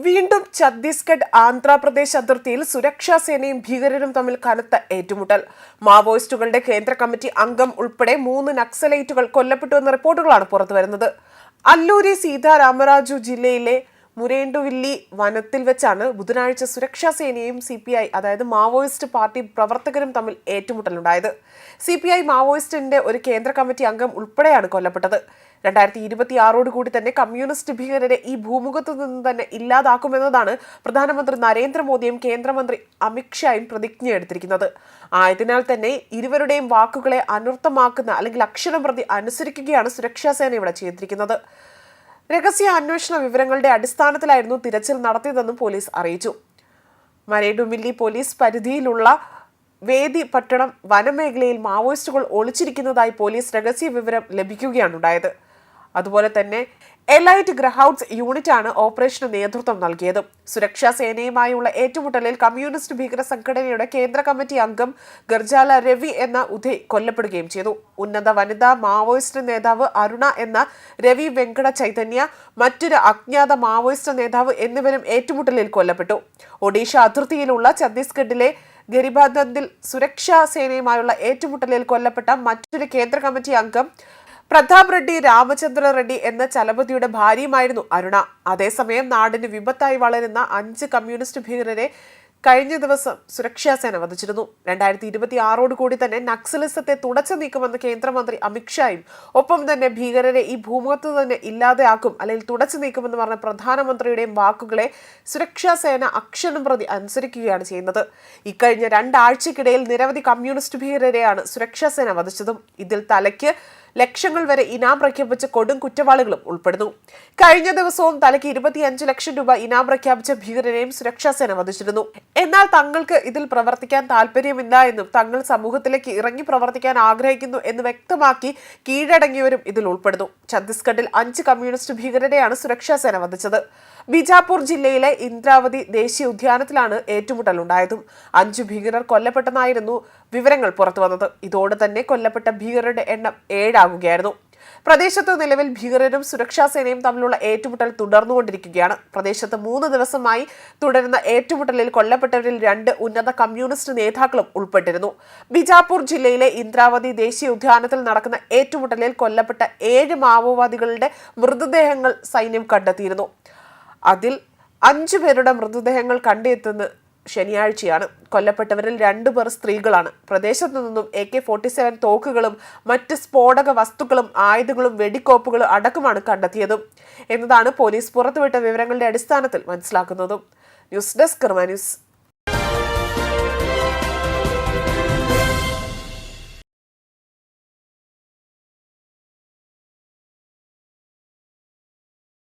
വീണ്ടും ഛത്തീസ്ഗഡ് ആന്ധ്രാപ്രദേശ് അതിർത്തിയിൽ സുരക്ഷാ സേനയും ഭീകരരും തമ്മിൽ കനത്ത ഏറ്റുമുട്ടൽ. മാവോയിസ്റ്റുകളുടെ കേന്ദ്ര കമ്മിറ്റി അംഗം ഉൾപ്പെടെ 3 നക്സലൈറ്റുകൾ കൊല്ലപ്പെട്ടുവെന്ന റിപ്പോർട്ടുകളാണ് പുറത്തുവരുന്നത്. അല്ലൂരി സീതാരാമരാജു ജില്ലയിലെ മുരേണ്ടുവില്ലി വനത്തിൽ വെച്ചാണ് ബുധനാഴ്ച സുരക്ഷാ സേനയും CPI അതായത് മാവോയിസ്റ്റ് പാർട്ടി പ്രവർത്തകരും തമ്മിൽ ഏറ്റുമുട്ടലുണ്ടായത്. CPI മാവോയിസ്റ്റിന്റെ ഒരു കേന്ദ്ര കമ്മിറ്റി അംഗം ഉൾപ്പെടെയാണ് കൊല്ലപ്പെട്ടത്. 2026 കൂടി തന്നെ കമ്മ്യൂണിസ്റ്റ് ഭീകരരെ ഈ ഭൂമുഖത്തു നിന്ന് തന്നെ ഇല്ലാതാക്കുമെന്നതാണ് പ്രധാനമന്ത്രി നരേന്ദ്രമോദിയും കേന്ദ്രമന്ത്രി അമിത്ഷായും പ്രതിജ്ഞയെടുത്തിരിക്കുന്നത്. ആയതിനാൽ തന്നെ ഇരുവരുടെയും വാക്കുകളെ അനർത്ഥമാക്കുന്ന അല്ലെങ്കിൽ അക്ഷരം പ്രതി അനുസരിക്കുകയാണ് സുരക്ഷാ സേന ഇവിടെ ചെയ്തിരിക്കുന്നത്. രഹസ്യ അന്വേഷണ വിവരങ്ങളുടെ അടിസ്ഥാനത്തിലായിരുന്നു തിരച്ചിൽ നടത്തിയതെന്നും പോലീസ് അറിയിച്ചു. മരേഡുമില്ലി പോലീസ് പരിധിയിലുള്ള വേദി പട്ടണം വനമേഖലയിൽ മാവോയിസ്റ്റുകൾ ഒളിച്ചിരിക്കുന്നതായി പോലീസ് രഹസ്യ വിവരം ലഭിക്കുകയാണുണ്ടായത്. അതുപോലെ തന്നെ എലൈറ്റ് ഗ്രഹൌട്ട്സ് യൂണിറ്റാണ് ഓപ്പറേഷന് നേതൃത്വം നൽകിയത്. സുരക്ഷാ സേനയുമായുള്ള ഏറ്റുമുട്ടലിൽ കമ്മ്യൂണിസ്റ്റ് ഭീകര സംഘടനയുടെ കേന്ദ്ര കമ്മിറ്റി അംഗം ഗർജാല രവി എന്ന ഉദയ് കൊല്ലപ്പെടുകയും ചെയ്തു. ഉന്നത വനിതാ മാവോയിസ്റ്റ് നേതാവ് അരുണ എന്ന രവി വെങ്കട ചൈതന്യ, മറ്റൊരു അജ്ഞാത മാവോയിസ്റ്റ് നേതാവ് എന്നിവരും ഏറ്റുമുട്ടലിൽ കൊല്ലപ്പെട്ടു. ഒഡീഷ അതിർത്തിയിലുള്ള ഛത്തീസ്ഗഡിലെ ഗരിബാദന്തിൽ സുരക്ഷാ സേനയുമായുള്ള ഏറ്റുമുട്ടലിൽ കൊല്ലപ്പെട്ട മറ്റൊരു കേന്ദ്ര കമ്മിറ്റി അംഗം പ്രതാപ് റെഡ്ഡി രാമചന്ദ്ര റെഡ്ഡി എന്ന ചലപതിയുടെ ഭാര്യയുമായിരുന്നു അരുണ. അതേസമയം നാടിന് വിപത്തായി വളരുന്ന 5 കമ്മ്യൂണിസ്റ്റ് ഭീകരരെ കഴിഞ്ഞ ദിവസം സുരക്ഷാ സേന വധിച്ചിരുന്നു. 2026 കൂടി തന്നെ നക്സലിസത്തെ തുടച്ചു നീക്കുമെന്ന് കേന്ദ്രമന്ത്രി അമിത്ഷായും ഒപ്പം തന്നെ ഭീകരരെ ഈ ഭൂമുഖത്ത് തന്നെ ഇല്ലാതെയാക്കും അല്ലെങ്കിൽ തുടച്ചു നീക്കുമെന്ന് പറഞ്ഞ പ്രധാനമന്ത്രിയുടെയും വാക്കുകളെ സുരക്ഷാ സേന അക്ഷരം പ്രതി അനുസരിക്കുകയാണ് ചെയ്യുന്നത്. ഇക്കഴിഞ്ഞ 2 ആഴ്ചക്കിടയിൽ നിരവധി കമ്മ്യൂണിസ്റ്റ് ഭീകരരെയാണ് സുരക്ഷാ സേന വധിച്ചതും. ഇതിൽ തലയ്ക്ക് ലക്ഷങ്ങൾ വരെ ഇനാം പ്രഖ്യാപിച്ച കൊടും കുറ്റവാളികളും ഉൾപ്പെടുന്നു. കഴിഞ്ഞ ദിവസവും തലയ്ക്ക് 25 ലക്ഷം രൂപ ഇനാം പ്രഖ്യാപിച്ച ഭീകരരെയും സുരക്ഷാ സേന വധിച്ചിരുന്നു. എന്നാൽ തങ്ങൾക്ക് ഇതിൽ പ്രവർത്തിക്കാൻ താല്പര്യമില്ല എന്നും തങ്ങൾ സമൂഹത്തിലേക്ക് ഇറങ്ങി പ്രവർത്തിക്കാൻ ആഗ്രഹിക്കുന്നു എന്ന് വ്യക്തമാക്കി കീഴടങ്ങിയവരും ഇതിൽ ഉൾപ്പെടുന്നു. ഛത്തീസ്ഗഡിൽ 5 കമ്മ്യൂണിസ്റ്റ് ഭീകരരെയാണ് സുരക്ഷാ സേന വധിച്ചത്. ബിജാപൂർ ജില്ലയിലെ ഇന്ദ്രാവതി ദേശീയ ഉദ്യാനത്തിലാണ് ഏറ്റുമുട്ടലുണ്ടായതും 5 ഭീകരർ കൊല്ലപ്പെട്ടെന്നായിരുന്നു വിവരങ്ങൾ പുറത്തുവന്നത്. ഇതോടെ തന്നെ കൊല്ലപ്പെട്ട ഭീകരരുടെ എണ്ണം 7 ആകുകയായിരുന്നു. പ്രദേശത്ത് നിലവിൽ ഭീകരരും സുരക്ഷാ സേനയും തമ്മിലുള്ള ഏറ്റുമുട്ടൽ തുടർന്നുകൊണ്ടിരിക്കുകയാണ്. പ്രദേശത്ത് 3 ദിവസമായി തുടരുന്ന ഏറ്റുമുട്ടലിൽ കൊല്ലപ്പെട്ടവരിൽ 2 ഉന്നത കമ്മ്യൂണിസ്റ്റ് നേതാക്കളും ഉൾപ്പെട്ടിരുന്നു. ബിജാപൂർ ജില്ലയിലെ ഇന്ദ്രാവതി ദേശീയ ഉദ്യാനത്തിൽ നടക്കുന്ന ഏറ്റുമുട്ടലിൽ കൊല്ലപ്പെട്ട 7 മാവോവാദികളുടെ മൃതദേഹങ്ങൾ സൈന്യം കണ്ടെത്തിയിരുന്നു. അതിൽ 5 പേരുടെ മൃതദേഹങ്ങൾ കണ്ടെത്തുന്നത് ശനിയാഴ്ചയാണ്. കൊല്ലപ്പെട്ടവരിൽ 2 പേർ സ്ത്രീകളാണ്. പ്രദേശത്തു നിന്നും AK-47 തോക്കുകളും മറ്റ് സ്ഫോടക വസ്തുക്കളും ആയുധങ്ങളും വെടിക്കോപ്പുകളും അടക്കമാണ് കണ്ടെത്തിയതും എന്നതാണ് പോലീസ് പുറത്തുവിട്ട വിവരങ്ങളുടെ അടിസ്ഥാനത്തിൽ മനസ്സിലാക്കുന്നതും. ന്യൂസ് ഡെസ്ക് കർമ്മ ന്യൂസ്.